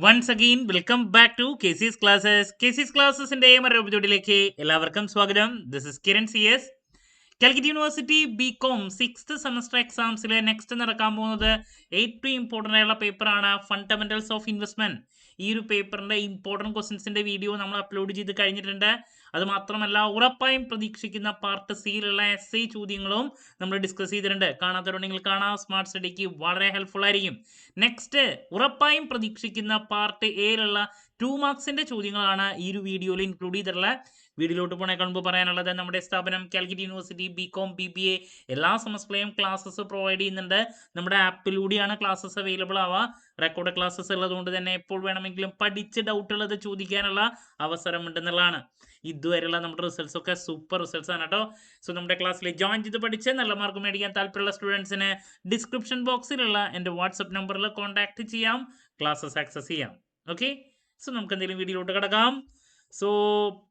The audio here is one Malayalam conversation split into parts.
Once again, welcome back to KC's Classes. KC's Classes-ന്റെ മറ്റൊരു എപ്പിസോഡിലേക്ക് എല്ലാവർക്കും സ്വാഗതം. This is Kiran CS. Calicut university BCom 6th semester എക്സാംസിൽ നെക്സ്റ്റ് നടക്കാൻ പോകുന്നത് ഏറ്റവും ഇമ്പോർട്ടൻ്റ് ആയുള്ള പേപ്പറാണ് ഫണ്ടമെന്റൽസ് ഓഫ് ഇൻവെസ്റ്റ്മെന്റ്. ഈ ഒരു പേപ്പറിന്റെ ഇമ്പോർട്ടൻറ്റ് ക്വസ്റ്റ്യൻസിന്റെ വീഡിയോ നമ്മൾ അപ്ലോഡ് ചെയ്ത് കഴിഞ്ഞിട്ടുണ്ട്. അത് മാത്രമല്ല, ഉറപ്പായും പ്രതീക്ഷിക്കുന്ന പാർട്ട് സിയിലുള്ള എസ്ഐ ചോദ്യങ്ങളും നമ്മൾ ഡിസ്കസ് ചെയ്തിട്ടുണ്ട്. കാണാത്തവരുണ്ടെങ്കിൽ കാണാം. സ്മാർട്ട് സ്റ്റഡിക്ക് വളരെ ഹെൽപ്ഫുൾ ആയിരിക്കും. നെക്സ്റ്റ് ഉറപ്പായും പ്രതീക്ഷിക്കുന്ന പാർട്ട് എയിലുള്ള 2 മാർക്സിന്റെ ചോദ്യങ്ങളാണ് ഈ ഒരു വീഡിയോയിൽ ഇൻക്ലൂഡ് ചെയ്തിട്ടുള്ളത്. വീഡിയോയിലോട്ട് പോണേക്കാൾ മുമ്പ് പറയാനുള്ളത്, നമ്മുടെ സ്ഥാപനം കാലിക്കറ്റ് യൂണിവേഴ്സിറ്റി ബികോം BBA എല്ലാ സെമസ്റ്ററിലെയും ക്ലാസ്സസ് പ്രൊവൈഡ് ചെയ്യുന്നുണ്ട്. നമ്മുടെ ആപ്പിലൂടെയാണ് ക്ലാസ്സസ് അവൈലബിൾ ആവുക. റെക്കോർഡ് ക്ലാസ്സസ് ഉള്ളതുകൊണ്ട് തന്നെ എപ്പോൾ വേണമെങ്കിലും പഠിച്ച് ഡൗട്ട് ഉള്ളത് ചോദിക്കാനുള്ള അവസരമുണ്ടെന്നുള്ളതാണ്. ഇതുവരെയുള്ള നമ്മുടെ റിസൾട്ട്സ് ഒക്കെ സൂപ്പർ റിസൾട്ട്സ് ആണ് കേട്ടോ. സോ നമ്മുടെ ക്ലാസ്സിൽ ജോയിൻ ചെയ്ത് പഠിച്ച് നല്ല മാർക്ക് മേടിക്കാൻ താല്പര്യമുള്ള സ്റ്റുഡൻസിന് ഡിസ്ക്രിപ്ഷൻ ബോക്സിലുള്ള എൻ്റെ വാട്സപ്പ് നമ്പറിൽ കോൺടാക്ട് ചെയ്യാം, ക്ലാസ്സസ് ആക്സസ് ചെയ്യാം. ഓക്കെ, സോ നമുക്ക് എന്തെങ്കിലും വീഡിയോയിലോട്ട് കിടക്കാം. സോ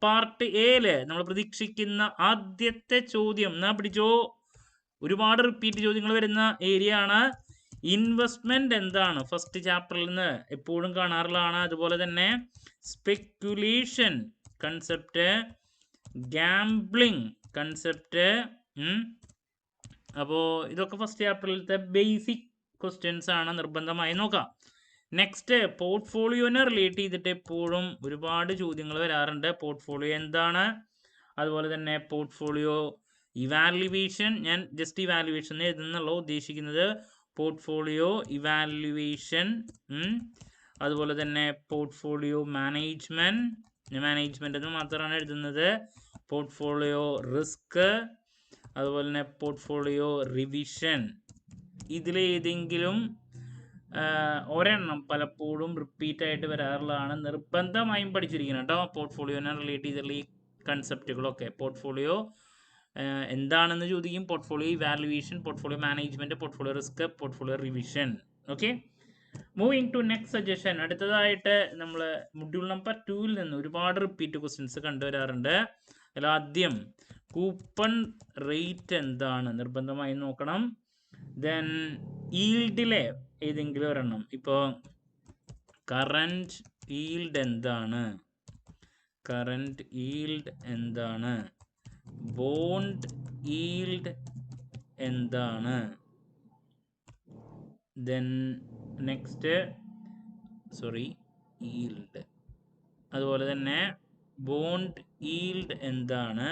പാർട്ട് എയില് നമ്മൾ പ്രതീക്ഷിക്കുന്ന ആദ്യത്തെ ചോദ്യം എന്നാ പിടിച്ചോ. ഒരുപാട് റിപ്പീറ്റ് ചോദ്യങ്ങൾ വരുന്ന ഏരിയ ആണ്. ഇൻവെസ്റ്റ്മെന്റ് എന്താണ്? ഫസ്റ്റ് ചാപ്റ്ററിൽ നിന്ന് എപ്പോഴും കാണാറുള്ളതാണ്. അതുപോലെ തന്നെ സ്പെക്കുലേഷൻ കൺസെപ്റ്റ്, ഗാംബ്ലിംഗ് കൺസെപ്റ്റ്. അപ്പോൾ ഇതൊക്കെ ഫസ്റ്റ് ചാപ്റ്ററിലത്തെ ബേസിക് ക്വസ്റ്റ്യൻസ് ആണ്, നിർബന്ധമായി നോക്കാം. നെക്സ്റ്റ് പോർട്ട്ഫോളിയോനെ റിലേറ്റ് ചെയ്തിട്ട് എപ്പോഴും ഒരുപാട് ചോദ്യങ്ങൾ വരാറുണ്ട്. പോർട്ട്ഫോളിയോ എന്താണ്, അതുപോലെ തന്നെ പോർട്ട്ഫോളിയോ ഇവാലുവേഷൻ. ഞാൻ ജസ്റ്റ് ഇവാലുവേഷൻ എഴുതുന്നുള്ള ഉദ്ദേശിക്കുന്നത് പോർട്ട്ഫോളിയോ ഇവാലുവേഷൻ. അതുപോലെ തന്നെ പോർട്ട്ഫോളിയോ മാനേജ്മെന്റ് എന്ന് മാത്രമാണ് എഴുതുന്നത്. പോർട്ട്ഫോളിയോ റിസ്ക്, അതുപോലെ തന്നെ പോർട്ട്ഫോളിയോ റിവിഷൻ. ഇതിലേതെങ്കിലും ഒരെണ്ണം പലപ്പോഴും റിപ്പീറ്റ് ആയിട്ട് വരാറുള്ളതാണ്. നിർബന്ധമായും പഠിച്ചിരിക്കണം കേട്ടോ. പോർട്ട്ഫോളിയോനെ റിലേറ്റ് ചെയ്തിട്ടുള്ള ഈ കൺസെപ്റ്റുകളൊക്കെ. പോർട്ട്ഫോളിയോ എന്താണെന്ന് ചോദിക്കും. Portfolio evaluation, portfolio management, portfolio risk, portfolio revision. Okay, moving to next suggestion. അടുത്തതായിട്ട് നമ്മൾ മൊഡ്യൂൾ നമ്പർ 2-ൽ നിന്ന് ഒരുപാട് റിപ്പീറ്റ് ക്വസ്റ്റ്യൻസ് കണ്ടുവരാറുണ്ട്. അതിൽ ആദ്യം കൂപ്പൺ റേറ്റ് എന്താണ്, നിർബന്ധമായും നോക്കണം. ദെൻ ഈൽഡിലെ ഏതെങ്കിലും ഒരെണ്ണം. ഇപ്പോൾ കറന്റ് ഈൽഡ് എന്താണ്, ബോണ്ട് ഈൽഡ് എന്താണ്. ദെൻ നെക്സ്റ്റ് ഈൽഡ്, അതുപോലെ തന്നെ ബോണ്ട് ഈൽഡ് എന്താണ്.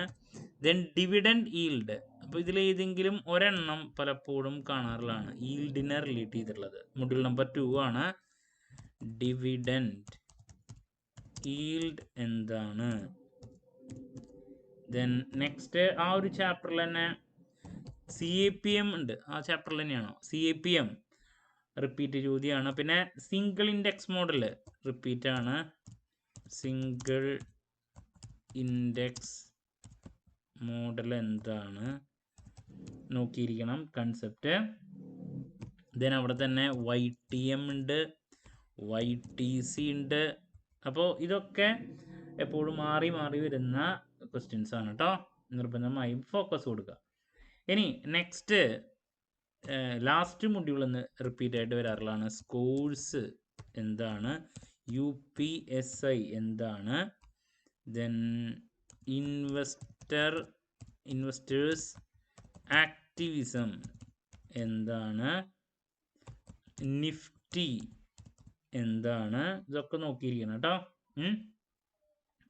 Then dividend yield. അപ്പോൾ ഇതിലേതെങ്കിലും ഒരെണ്ണം പലപ്പോഴും കാണാറുള്ളതാണ് ഈൽഡിനെ റിലേറ്റ് ചെയ്തിട്ടുള്ളത്. മൊഡ്യൂൾ നമ്പർ 2 ആണ്. ഡിവിഡൻഡ് ഈൽഡ് എന്താണ്. ദെൻ നെക്സ്റ്റ് ആ ഒരു ചാപ്റ്ററിൽ തന്നെ CAPM ഉണ്ട്. ആ ചാപ്റ്ററിൽ തന്നെയാണോ? CAPM റിപ്പീറ്റ് ചോദ്യമാണ്. പിന്നെ സിംഗിൾ ഇൻഡെക്സ് മോഡൽ റിപ്പീറ്റ് ആണ്. സിംഗിൾ ഇൻഡെക്സ് മോഡൽ എന്താണ് നോക്കിയിരിക്കണം, കൺസെപ്റ്റ്. ദെൻ അവിടെ തന്നെ YTM ഉണ്ട്, YTC ഉണ്ട്. അപ്പോൾ ഇതൊക്കെ എപ്പോഴും മാറി മാറി വരുന്ന ക്വസ്റ്റ്യൻസ് ആണ് കേട്ടോ. നിർബന്ധമായും ഫോക്കസ് കൊടുക്കുക. ഇനി നെക്സ്റ്റ് ലാസ്റ്റ് മൊഡ്യൂളിൽ നിന്ന് റിപ്പീറ്റ് ആയിട്ട് വരാറുള്ളതാണ് സ്കോഴ്സ് എന്താണ്, UPSI എന്താണ്, ദെൻ ഇൻവെസ്റ്റേഴ്സ് ആക്ടിവിസം എന്താണ്, നിഫ്റ്റി എന്താണ്. ഇതൊക്കെ നോക്കിയിരിക്കണം കേട്ടോ.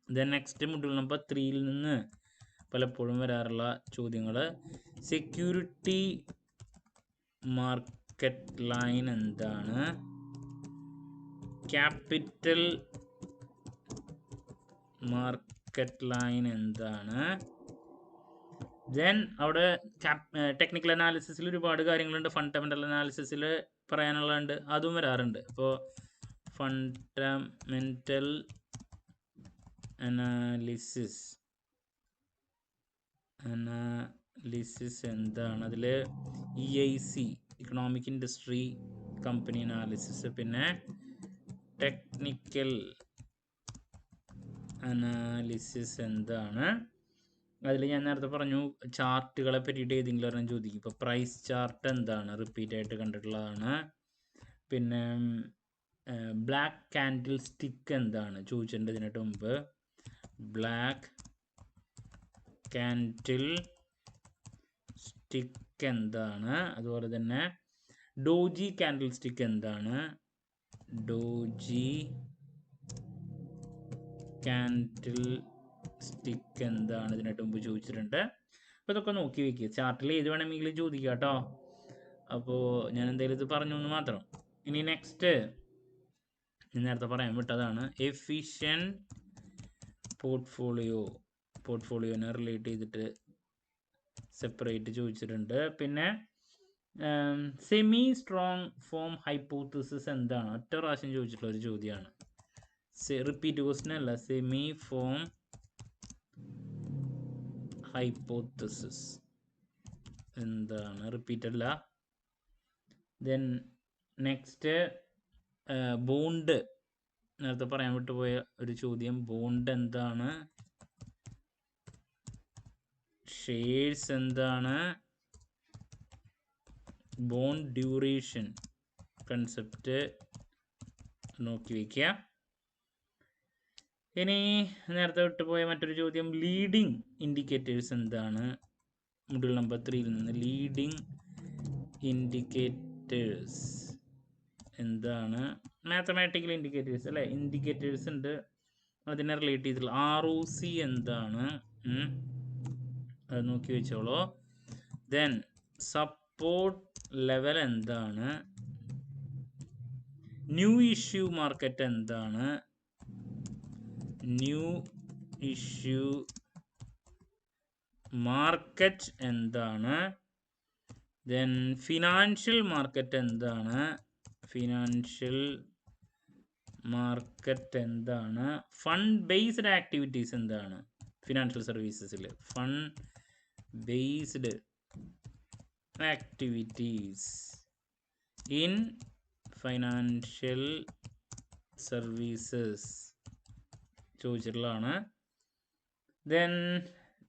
ദെൻ നെക്സ്റ്റ് മൊഡ്യൂൾ നമ്പർ 3-ൽ നിന്ന് പലപ്പോഴും വരാറുള്ള ചോദ്യങ്ങൾ സെക്യൂരിറ്റി മാർക്കറ്റ് ലൈൻ എന്താണ്, ക്യാപിറ്റൽ മാർക്കറ്റ് ലൈൻ എന്താണ്. ദെൻ അവിടെ ടെക്നിക്കൽ അനാലിസിസിൽ ഒരുപാട് കാര്യങ്ങളുണ്ട്. ഫണ്ടമെന്റൽ അനാലിസിസിൽ പറയാനുള്ളതുണ്ട്, അതും വരാറുണ്ട്. അപ്പോൾ ഫണ്ടമെന്റൽ അനാലിസിസ് എന്താണ്. അതിൽ EIC economic industry company analysis, പിന്നെ ടെക്നിക്കൽ അനാലിസിസ് എന്താണ്. അതിൽ ഞാൻ നേരത്തെ പറഞ്ഞു ചാർട്ടുകളെ പറ്റിയിട്ട് ഏതെങ്കിലും ഒരെണ്ണം ചോദിക്കും. ഇപ്പോൾ പ്രൈസ് ചാർട്ട് എന്താണ്, റിപ്പീറ്റ് ആയിട്ട് കണ്ടിട്ടുള്ളതാണ്. പിന്നെ ബ്ലാക്ക് കാൻഡിൽ സ്റ്റിക്ക് എന്താണ് ചോദിച്ചിട്ടുണ്ട് ഇതിനായിട്ട് മുമ്പ്. ബ്ലാക്ക് കാൻഡിൽ സ്റ്റിക്ക് എന്താണ്? അതുപോലെ തന്നെ ഡോജി കാൻഡിൽ സ്റ്റിക്ക് എന്താണ്? ഡോജി കാൻഡിൽ സ്റ്റിക്ക് എന്താണ് ഇതിനായിട്ട് മുമ്പ് ചോദിച്ചിട്ടുണ്ട്. അപ്പോൾ ഇതൊക്കെ നോക്കി വെക്കുക. ചാർട്ടിൽ ഏത് വേണമെങ്കിലും ചോദിക്കുക കേട്ടോ. അപ്പോൾ ഞാൻ എന്തായാലും ഇത് പറഞ്ഞു എന്ന് മാത്രം. ഇനി നെക്സ്റ്റ് നേരത്തെ പറയാൻ വിട്ടതാണ് എഫിഷ്യൻ പോർട്ട്ഫോളിയോനെ റിലേറ്റ് ചെയ്തിട്ട് സെപ്പറേറ്റ് ചോദിച്ചിട്ടുണ്ട്. പിന്നെ സെമി സ്ട്രോങ് ഫോം ഹൈപ്പോത്തസിസ് എന്താണ്? ഒറ്റ പ്രാവശ്യം ചോദിച്ചിട്ടുള്ള ഒരു ചോദ്യമാണ്. റിപ്പീറ്റ് ക്വസ്റ്റ്യൻ അല്ല. സെമി ഫോം ഹൈപ്പോത്തസിസ് എന്താണ്? റിപ്പീറ്റ് അല്ല. ദെൻ നെക്സ്റ്റ് ബോണ്ട്, നേരത്തെ പറയാൻ വിട്ടുപോയ ഒരു ചോദ്യം. ബോണ്ട് എന്താണ്? ഷെയർസ് എന്താണ്? ബോണ്ട് ഡ്യൂറേഷൻ കൺസെപ്റ്റ് നോക്കി വയ്ക്കുക. ഇനി നേരത്തെ വിട്ടുപോയ മറ്റൊരു ചോദ്യം, ലീഡിങ് ഇൻഡിക്കേറ്റേഴ്സ് എന്താണ്? മൊഡ്യൂൾ നമ്പർ 3 നിന്ന് ലീഡിങ് ഇൻഡിക്കേറ്റേഴ്സ് എന്താണ്? മാത്തമാറ്റിക്കൽ ഇൻഡിക്കേറ്റേഴ്സ് അല്ലേ? ഇൻഡിക്കേറ്റേഴ്സ് ഉണ്ട്, അതിനെ റിലേറ്റ് ചെയ്തിട്ടുള്ള ROC എന്താണ്? അത് നോക്കി വെച്ചോളൂ. ദെൻ സപ്പോർട്ട് ലെവൽ എന്താണ്? ന്യൂ ഇഷ്യൂ മാർക്കറ്റ് എന്താണ്? ന്യൂ ഇഷ്യൂ മാർക്കറ്റ് എന്താണ്? ദെൻ ഫിനാൻഷ്യൽ മാർക്കറ്റ് എന്താണ്? ഫിനാൻഷ്യൽ മാർക്കറ്റ് എന്താണ്? ഫണ്ട് ബേസ്ഡ് ആക്ടിവിറ്റീസ് എന്താണ്? ഫിനാൻഷ്യൽ സർവീസസിൽ fund based activities in financial services ചോദിച്ചിട്ടുള്ളതാണ്. ദെൻ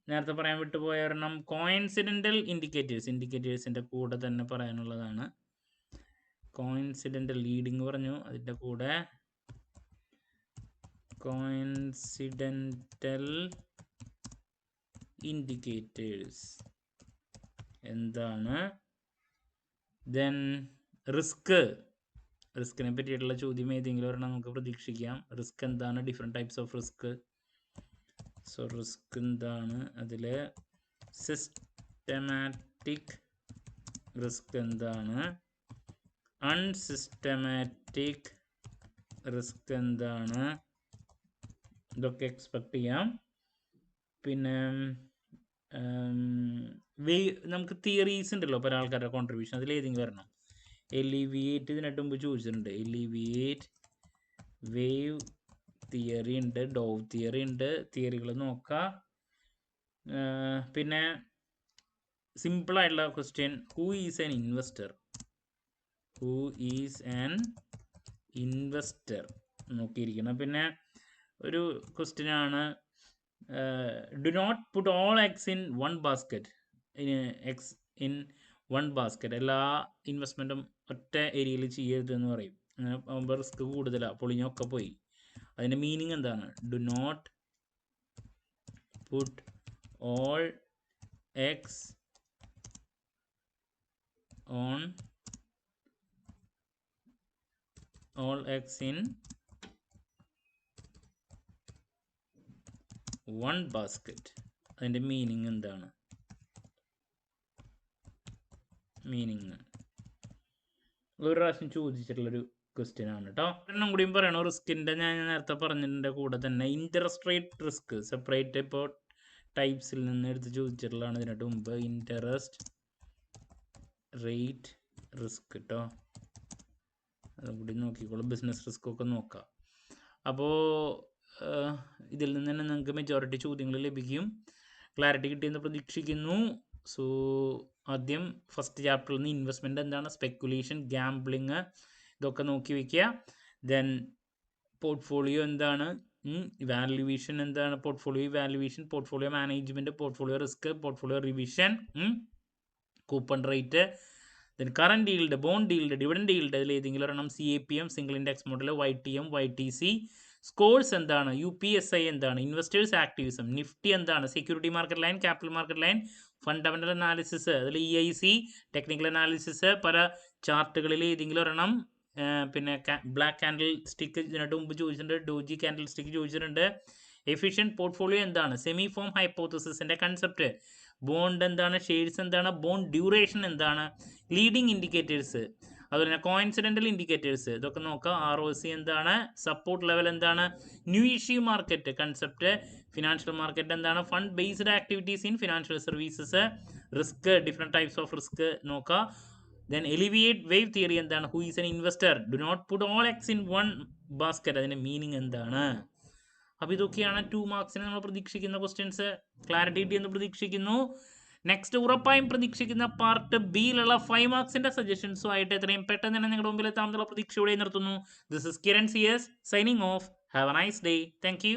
നേരത്തെ പറയാൻ വിട്ടുപോയ ഒരെണ്ണം കോയിൻസിഡൻ്റൽ ഇൻഡിക്കേറ്റേഴ്സിൻ്റെ കൂടെ തന്നെ പറയാനുള്ളതാണ്. കോയിൻസിഡൻ്റൽ ലീഡിങ് പറഞ്ഞു, അതിൻ്റെ കൂടെ കോയിൻസിഡൻ്റൽ ഇൻഡിക്കേറ്റേഴ്സ് എന്താണ്? ദെൻ റിസ്കിനെ പറ്റിയിട്ടുള്ള ചോദ്യം ഏതെങ്കിലും ഒരെണ്ണം നമുക്ക് പ്രതീക്ഷിക്കാം. റിസ്ക് എന്താണ്? Different types of risk. So risk എന്താണ്? അതിൽ സിസ്റ്റമാറ്റിക് റിസ്ക് എന്താണ്? അൺസിസ്റ്റമാറ്റിക് റിസ്ക് എന്താണ്? ഇതൊക്കെ എക്സ്പെക്ട് ചെയ്യാം. പിന്നെ നമുക്ക് തിയറീസ് ഉണ്ടല്ലോ പല ആൾക്കാരുടെ കോൺട്രിബ്യൂഷൻ, അതിലേതെങ്കിലും വരണം. എലിവിയേറ്റ് ഇതിനായിട്ട് മുമ്പ് ചോദിച്ചിട്ടുണ്ട്. എലിവിയേറ്റ് വേവ് തിയറി ഉണ്ട്, ഡോവ് തിയറി ഉണ്ട്. തിയറികൾ നോക്കാം. പിന്നെ സിമ്പിളായിട്ടുള്ള question, who is an investor? Who is an investor നോക്കിയിരിക്കണം. പിന്നെ ഒരു ക്വസ്റ്റ്യനാണ്, do not put all eggs in one basket. എല്ലാ ഇൻവെസ്റ്റ്മെൻറ്റും ഒറ്റ ഏരിയയിൽ ചെയ്യരുതെന്ന് പറയും. അങ്ങനെ ആകുമ്പോൾ റിസ്ക് കൂടുതലാണ്, പൊളിഞ്ഞൊക്കെ പോയി. അതിൻ്റെ മീനിങ് എന്താണ്? Do not put all eggs in one basket. അതിൻ്റെ മീനിങ് എന്താണ്? ഒരു പ്രാവശ്യം ചോദിച്ചിട്ടുള്ളൊരു ക്വസ്റ്റ്യൻ ആണ് കേട്ടോ. ഒരെണ്ണം കൂടിയും പറയണോ റിസ്കിൻ്റെ? ഞാൻ നേരത്തെ പറഞ്ഞതിൻ്റെ കൂടെ തന്നെ ഇൻട്രസ്റ്റ് റേറ്റ് റിസ്ക് സെപ്പറേറ്റ് ഇപ്പോൾ ടൈപ്സിൽ നിന്ന് എടുത്ത് ചോദിച്ചിട്ടുള്ളതാണ് ഇതിനായിട്ട് മുമ്പ്. ഇൻട്രസ്റ്റ് റേറ്റ് റിസ്ക് കേട്ടോ, അതും കൂടി നോക്കിക്കോളൂ. ബിസിനസ് റിസ്ക് ഒക്കെ നോക്കാം. അപ്പോൾ ഇതിൽ നിന്ന് തന്നെ നിങ്ങൾക്ക് മെജോറിറ്റി ചോദ്യങ്ങൾ ലഭിക്കും. ക്ലാരിറ്റി കിട്ടിയെന്ന് പ്രതീക്ഷിക്കുന്നു. സോ ആദ്യം ഫസ്റ്റ് ചാപ്റ്ററിൽ നിന്ന് ഇൻവെസ്റ്റ്മെൻറ്റ് എന്താണ്, സ്പെക്കുലേഷൻ, ഗാംബ്ലിങ്, ഇതൊക്കെ നോക്കി വയ്ക്കുക. ദെൻ പോർട്ട്ഫോളിയോ എന്താണ്, വാല്യുവേഷൻ എന്താണ്, portfolio valuation, portfolio management, portfolio risk, portfolio revision, coupon rate, then current yield, bond yield, dividend yield, അതിൽ ഏതെങ്കിലും ഒരെണ്ണം CAPM, single index model, YTM, YTC. Scores എന്താണ്? UPSI എന്താണ്? Investors activism. നിഫ്റ്റി എന്താണ്? Security market line, capital market line, fundamental analysis, അതിൽ EIC, ടെക്നിക്കൽ അനാലിസിസ്, പല ചാർട്ടുകളിൽ ഏതെങ്കിലും ഒരെണ്ണം, പിന്നെ ബ്ലാക്ക് കാൻഡിൽ സ്റ്റിക്ക് ഇതിനായിട്ട് മുമ്പ് ചോദിച്ചിട്ടുണ്ട്, ഡോജി കാൻഡിൽ സ്റ്റിക്ക് ചോദിച്ചിട്ടുണ്ട്. എഫിഷ്യൻറ്റ് പോർട്ട്ഫോളിയോ എന്താണ്? സെമി ഫോം ഹൈപ്പോത്തസിസിന്റെ കൺസെപ്റ്റ്. ബോണ്ട് എന്താണ്? ഷെയർസ് എന്താണ്? ബോണ്ട് ഡ്യൂറേഷൻ എന്താണ്? ലീഡിങ് ഇൻഡിക്കേറ്റേഴ്സ്, അതുപോലെ തന്നെ കോയിൻസിഡന്റൽ ഇൻഡിക്കേറ്റേഴ്സ്, ഇതൊക്കെ നോക്കാം. ROC എന്താണ്? സപ്പോർട്ട് ലെവൽ എന്താണ്? New issue market concept. Financial market എന്താണ്? Fund based activities in financial services. Risk, different types of risk നോക്കാം. ദെൻ എലിവിയേറ്റ് വേവ് തിയറി എന്താണ്? Who is an investor? Do not put all eggs in one basket, അതിന്റെ മീനിങ് എന്താണ്? അപ്പോൾ ഇതൊക്കെയാണ് 2 മാർക്സിന് നമ്മൾ പ്രതീക്ഷിക്കുന്ന ക്വസ്റ്റ്യൻസ്. ക്ലാരിറ്റി കിട്ടിയെന്ന് പ്രതീക്ഷിക്കുന്നു. നെക്സ്റ്റ് ഉറപ്പായും പ്രതീക്ഷിക്കുന്ന പാർട്ട് ബിയിലുള്ള 5 മാർക്സിന്റെ സജഷൻസും ആയിട്ട് എത്രയും പെട്ടെന്ന് തന്നെ നിങ്ങളുടെ മുമ്പിൽ എത്താമെന്നുള്ള പ്രതീക്ഷയോടെ നിർത്തുന്നു. This is Kiran CS signing off. Have a nice day. Thank U.